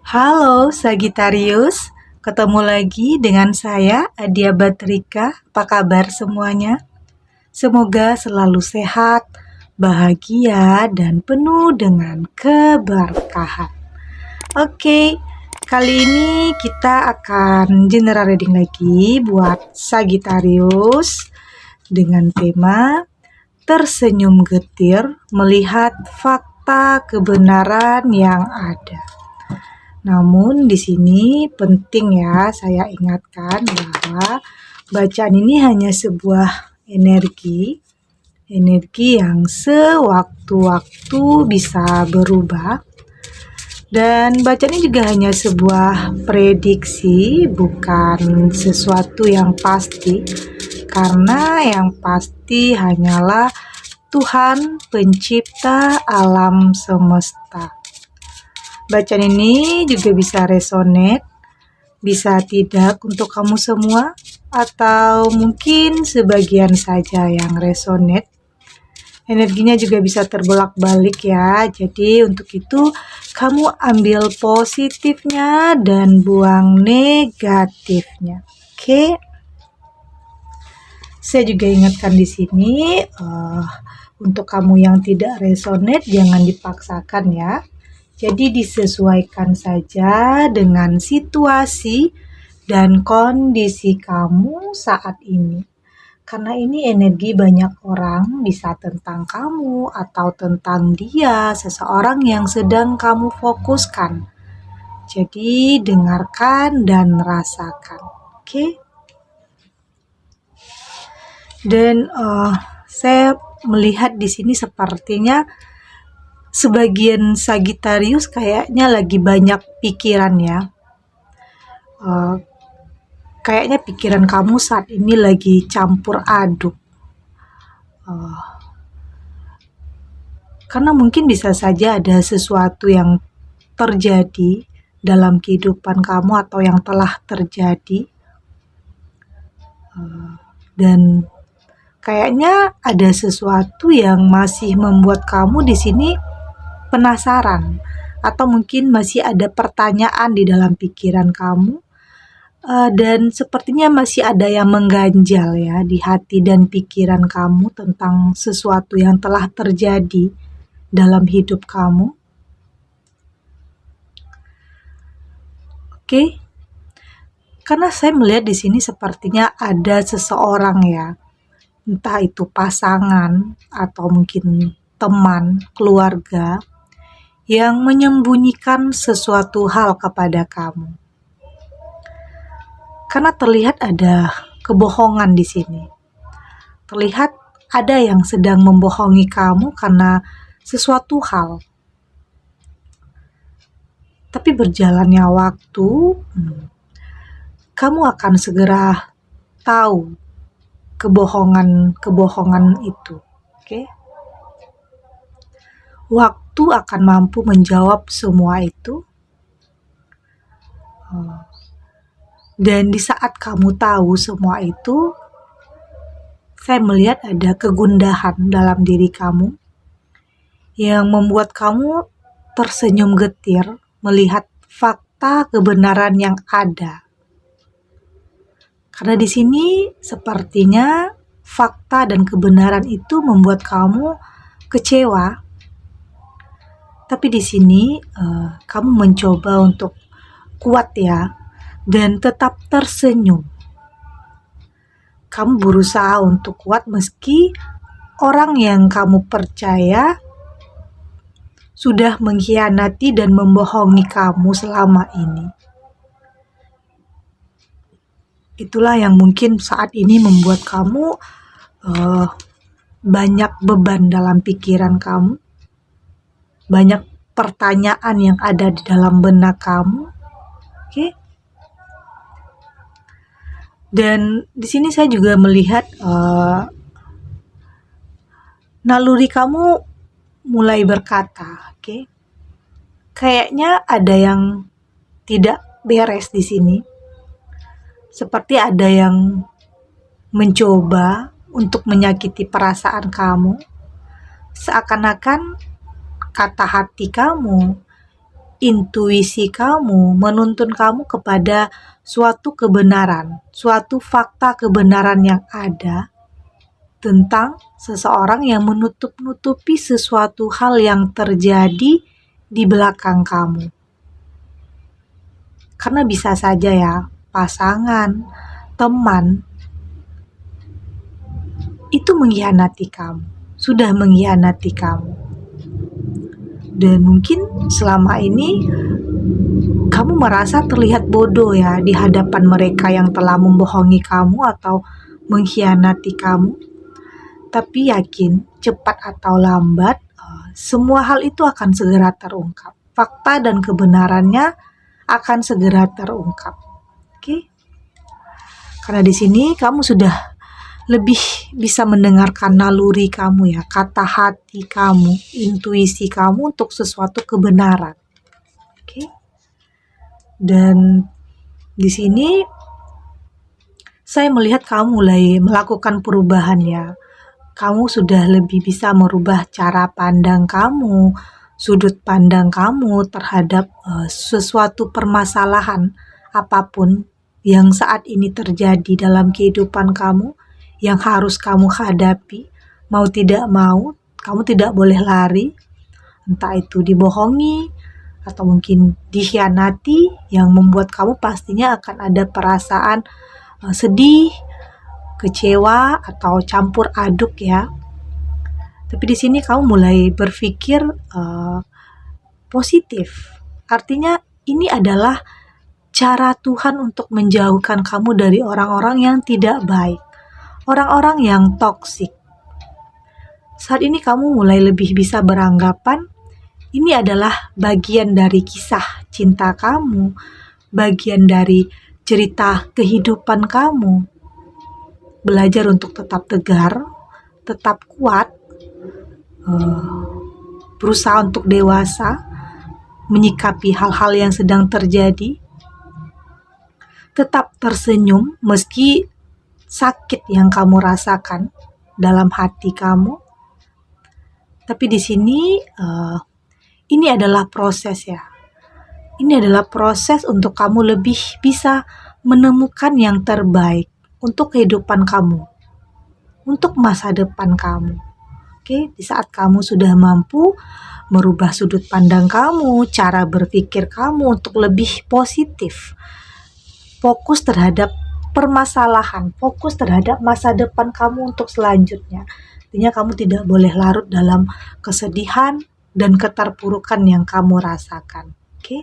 Halo Sagittarius, ketemu lagi dengan saya Adia Batrika. Apa kabar semuanya? Semoga selalu sehat, bahagia, dan penuh dengan keberkahan. Oke, kali ini kita akan general reading lagi buat Sagittarius dengan tema tersenyum getir melihat fakta kebenaran yang ada. Namun di sini penting ya saya ingatkan bahwa bacaan ini hanya sebuah energi yang sewaktu-waktu bisa berubah, dan bacaan ini juga hanya sebuah prediksi, bukan sesuatu yang pasti, karena yang pasti hanyalah Tuhan pencipta alam semesta. Bacaan ini juga bisa resonate, bisa tidak untuk kamu semua, atau mungkin sebagian saja yang resonate. Energinya juga bisa terbolak-balik ya. Jadi untuk itu kamu ambil positifnya dan buang negatifnya. Oke. Saya juga ingatkan di sini untuk kamu yang tidak resonate jangan dipaksakan ya. Jadi disesuaikan saja dengan situasi dan kondisi kamu saat ini. Karena ini energi banyak orang, bisa tentang kamu atau tentang dia, seseorang yang sedang kamu fokuskan. Jadi dengarkan dan rasakan. Oke? Dan saya melihat di sini sepertinya sebagian Sagittarius kayaknya lagi banyak pikiran ya. Kayaknya pikiran kamu saat ini lagi campur aduk. Karena mungkin bisa saja ada sesuatu yang terjadi dalam kehidupan kamu atau yang telah terjadi. Dan kayaknya ada sesuatu yang masih membuat kamu di sini penasaran, atau mungkin masih ada pertanyaan di dalam pikiran kamu, dan sepertinya masih ada yang mengganjal ya di hati dan pikiran kamu tentang sesuatu yang telah terjadi dalam hidup kamu. Oke. Karena saya melihat di sini sepertinya ada seseorang ya, entah itu pasangan atau mungkin teman, keluarga, yang menyembunyikan sesuatu hal kepada kamu. Karena terlihat ada kebohongan di sini. Terlihat ada yang sedang membohongi kamu karena sesuatu hal. Tapi berjalannya waktu, kamu akan segera tahu kebohongan itu. Oke? Waktu akan mampu menjawab semua itu. Dan di saat kamu tahu semua itu, saya melihat ada kegundahan dalam diri kamu yang membuat kamu tersenyum getir melihat fakta kebenaran yang ada. Karena di sini sepertinya fakta dan kebenaran itu membuat kamu kecewa. Tapi di sini kamu mencoba untuk kuat ya, dan tetap tersenyum. Kamu berusaha untuk kuat meski orang yang kamu percaya sudah mengkhianati dan membohongi kamu selama ini. Itulah yang mungkin saat ini membuat kamu banyak beban dalam pikiran kamu. Banyak pertanyaan yang ada di dalam benak kamu. Oke? Dan di sini saya juga melihat naluri kamu mulai berkata, oke? Kayaknya ada yang tidak beres di sini. Seperti ada yang mencoba untuk menyakiti perasaan kamu. Seakan-akan kata hati kamu intuisi kamu menuntun kamu kepada suatu kebenaran, suatu fakta kebenaran yang ada tentang seseorang yang menutup-nutupi sesuatu hal yang terjadi di belakang kamu. Karena bisa saja ya, pasangan, teman, itu mengkhianati kamu, sudah mengkhianati kamu. Dan mungkin selama ini kamu merasa terlihat bodoh ya di hadapan mereka yang telah membohongi kamu atau mengkhianati kamu. Tapi yakin, cepat atau lambat, semua hal itu akan segera terungkap. Fakta dan kebenarannya akan segera terungkap. Oke? Karena di sini kamu sudah lebih bisa mendengarkan naluri kamu ya, kata hati kamu, intuisi kamu untuk sesuatu kebenaran. Oke? Dan di sini saya melihat kamu mulai melakukan perubahan ya. Kamu sudah lebih bisa merubah cara pandang kamu, sudut pandang kamu terhadap sesuatu permasalahan apapun yang saat ini terjadi dalam kehidupan kamu, yang harus kamu hadapi. Mau tidak mau, kamu tidak boleh lari, entah itu dibohongi atau mungkin dikhianati, yang membuat kamu pastinya akan ada perasaan sedih, kecewa, atau campur aduk ya. Tapi di sini kamu mulai berpikir positif. Artinya ini adalah cara Tuhan untuk menjauhkan kamu dari orang-orang yang tidak baik, orang-orang yang toksik. Saat ini kamu mulai lebih bisa beranggapan ini adalah bagian dari kisah cinta kamu, bagian dari cerita kehidupan kamu. Belajar untuk tetap tegar, tetap kuat, berusaha untuk dewasa, menyikapi hal-hal yang sedang terjadi, tetap tersenyum meski sakit yang kamu rasakan dalam hati kamu. Tapi di sini ini adalah proses ya. Ini adalah proses untuk kamu lebih bisa menemukan yang terbaik untuk kehidupan kamu, untuk masa depan kamu. Oke, di saat kamu sudah mampu merubah sudut pandang kamu, cara berpikir kamu untuk lebih positif, fokus terhadap permasalahan, fokus terhadap masa depan kamu untuk selanjutnya. Artinya kamu tidak boleh larut dalam kesedihan dan keterpurukan yang kamu rasakan. Oke?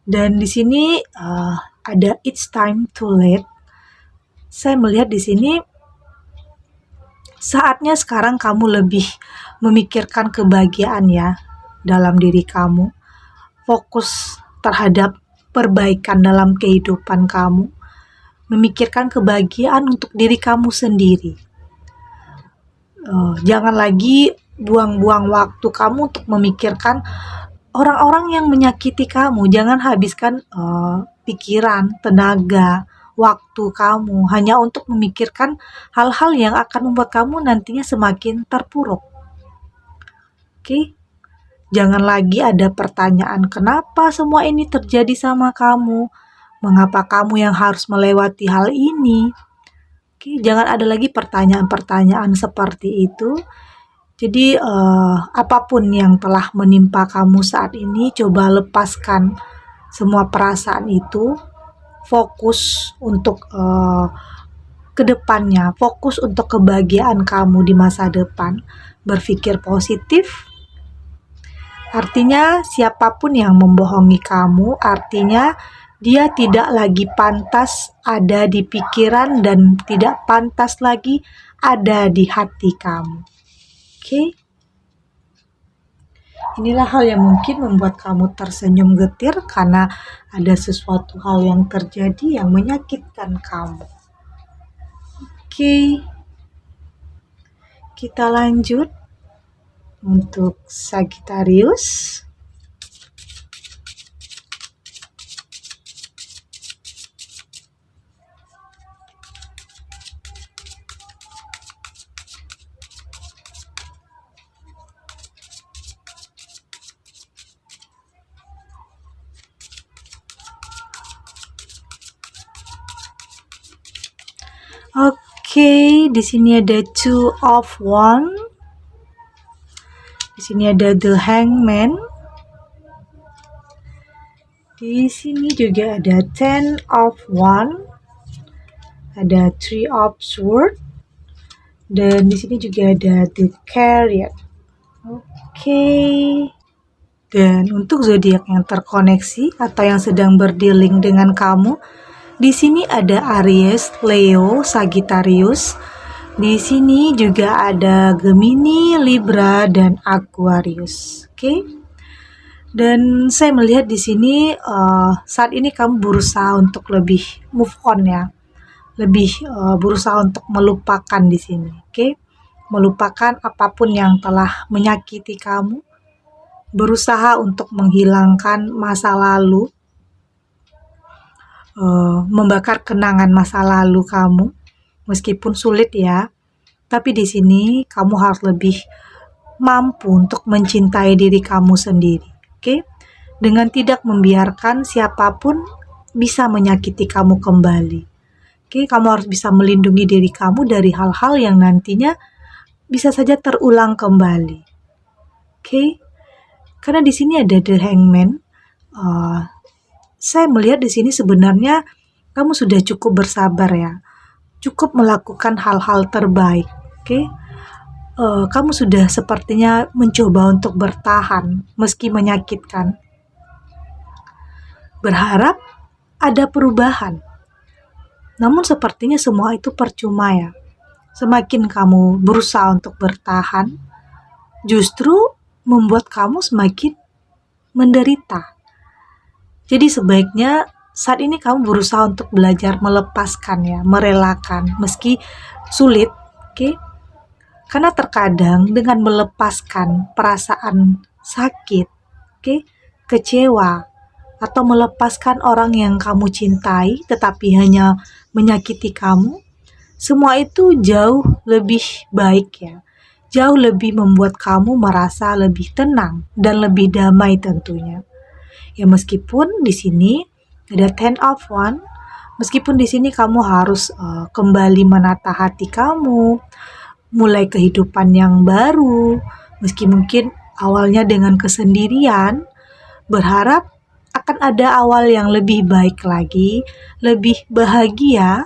Dan di sini ada it's time to let. Saya melihat di sini saatnya sekarang kamu lebih memikirkan kebahagiaan ya dalam diri kamu. Fokus terhadap perbaikan dalam kehidupan kamu. Memikirkan kebahagiaan untuk diri kamu sendiri. Jangan lagi buang-buang waktu kamu untuk memikirkan orang-orang yang menyakiti kamu. Jangan habiskan pikiran, tenaga, waktu kamu hanya untuk memikirkan hal-hal yang akan membuat kamu nantinya semakin terpuruk. Oke? Jangan lagi ada pertanyaan, kenapa semua ini terjadi sama kamu? Mengapa kamu yang harus melewati hal ini? Oke, jangan ada lagi pertanyaan-pertanyaan seperti itu. Jadi apapun yang telah menimpa kamu saat ini, coba lepaskan semua perasaan itu. Fokus untuk kedepannya, fokus untuk kebahagiaan kamu di masa depan. Berpikir positif. Artinya siapapun yang membohongi kamu, artinya dia tidak lagi pantas ada di pikiran dan tidak pantas lagi ada di hati kamu. Oke? Inilah hal yang mungkin membuat kamu tersenyum getir karena ada sesuatu hal yang terjadi yang menyakitkan kamu. Oke. Kita lanjut untuk Sagittarius. Oke, di sini ada two of one. Di sini ada the hangman. Di sini juga ada ten of one. Ada three of sword. Dan di sini juga ada the chariot. Oke. Dan untuk zodiak yang terkoneksi atau yang sedang berdealing dengan kamu, di sini ada Aries, Leo, Sagittarius. Di sini juga ada Gemini, Libra, dan Aquarius. Oke. Dan saya melihat di sini saat ini kamu berusaha untuk lebih move on ya. Lebih berusaha untuk melupakan di sini. Oke. Melupakan apapun yang telah menyakiti kamu. Berusaha untuk menghilangkan masa lalu. Membakar kenangan masa lalu kamu. Meskipun sulit ya. Tapi di sini kamu harus lebih mampu untuk mencintai diri kamu sendiri. Oke? Dengan tidak membiarkan siapapun bisa menyakiti kamu kembali. Oke, kamu harus bisa melindungi diri kamu dari hal-hal yang nantinya bisa saja terulang kembali. Oke? Karena di sini ada the hangman. Saya melihat di sini sebenarnya kamu sudah cukup bersabar ya. Cukup melakukan hal-hal terbaik. Oke? Kamu sudah sepertinya mencoba untuk bertahan meski menyakitkan. Berharap ada perubahan. Namun sepertinya semua itu percuma ya. Semakin kamu berusaha untuk bertahan, justru membuat kamu semakin menderita. Jadi sebaiknya saat ini kamu berusaha untuk belajar melepaskan ya, merelakan meski sulit, oke? Karena terkadang dengan melepaskan perasaan sakit, oke, kecewa, atau melepaskan orang yang kamu cintai tetapi hanya menyakiti kamu, semua itu jauh lebih baik ya. Jauh lebih membuat kamu merasa lebih tenang dan lebih damai tentunya. Ya meskipun di sini ada ten of one, meskipun di sini kamu harus kembali menata hati kamu, mulai kehidupan yang baru, meski mungkin awalnya dengan kesendirian, berharap akan ada awal yang lebih baik lagi, lebih bahagia,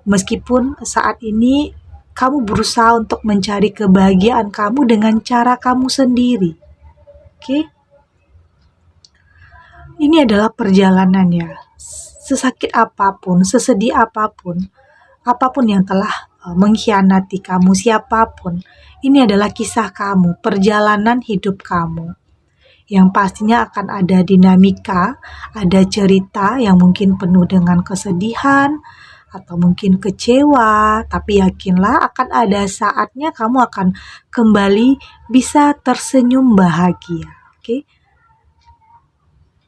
meskipun saat ini kamu berusaha untuk mencari kebahagiaan kamu dengan cara kamu sendiri. Oke? Ini adalah perjalanan ya. Sesakit apapun, sesedih apapun, apapun yang telah mengkhianati kamu, siapapun, ini adalah kisah kamu, perjalanan hidup kamu. Yang pastinya akan ada dinamika, ada cerita yang mungkin penuh dengan kesedihan, atau mungkin kecewa, tapi yakinlah akan ada saatnya kamu akan kembali bisa tersenyum bahagia. Oke?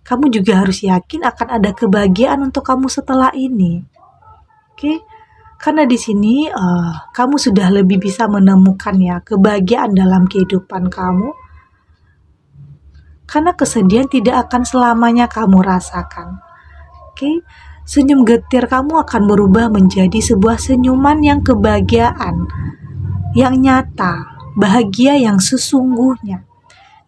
Kamu juga harus yakin akan ada kebahagiaan untuk kamu setelah ini. Oke? Karena di sini kamu sudah lebih bisa menemukan ya kebahagiaan dalam kehidupan kamu. Karena kesedihan tidak akan selamanya kamu rasakan. Oke? Senyum getir kamu akan berubah menjadi sebuah senyuman yang kebahagiaan, yang nyata, bahagia yang sesungguhnya.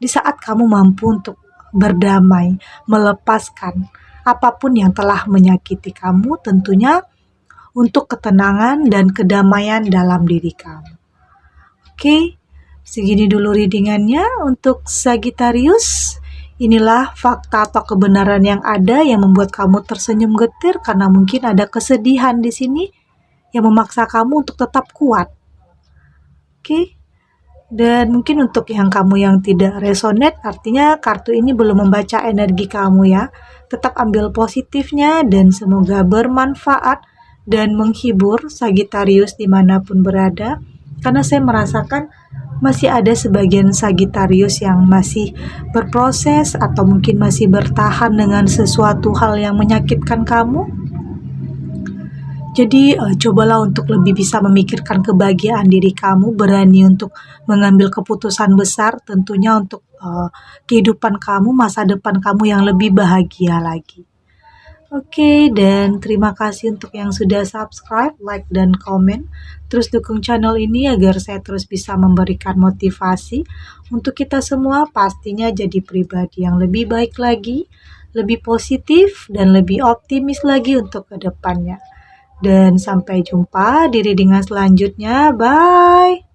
Di saat kamu mampu untuk berdamai, melepaskan apapun yang telah menyakiti kamu, tentunya untuk ketenangan dan kedamaian dalam diri kamu. Oke, segini dulu readingannya untuk Sagittarius. Inilah fakta atau kebenaran yang ada yang membuat kamu tersenyum getir karena mungkin ada kesedihan di sini yang memaksa kamu untuk tetap kuat. Oke. Dan mungkin untuk kamu yang tidak resonate, artinya kartu ini belum membaca energi kamu ya. Tetap ambil positifnya dan semoga bermanfaat dan menghibur Sagittarius dimanapun berada. Karena saya merasakan masih ada sebagian Sagittarius yang masih berproses atau mungkin masih bertahan dengan sesuatu hal yang menyakitkan kamu. Jadi cobalah untuk lebih bisa memikirkan kebahagiaan diri kamu, berani untuk mengambil keputusan besar tentunya untuk kehidupan kamu, masa depan kamu yang lebih bahagia lagi. Oke, dan terima kasih untuk yang sudah subscribe, like, dan komen. Terus dukung channel ini agar saya terus bisa memberikan motivasi untuk kita semua pastinya jadi pribadi yang lebih baik lagi, lebih positif, dan lebih optimis lagi untuk ke depannya. Dan sampai jumpa di readingan selanjutnya. Bye!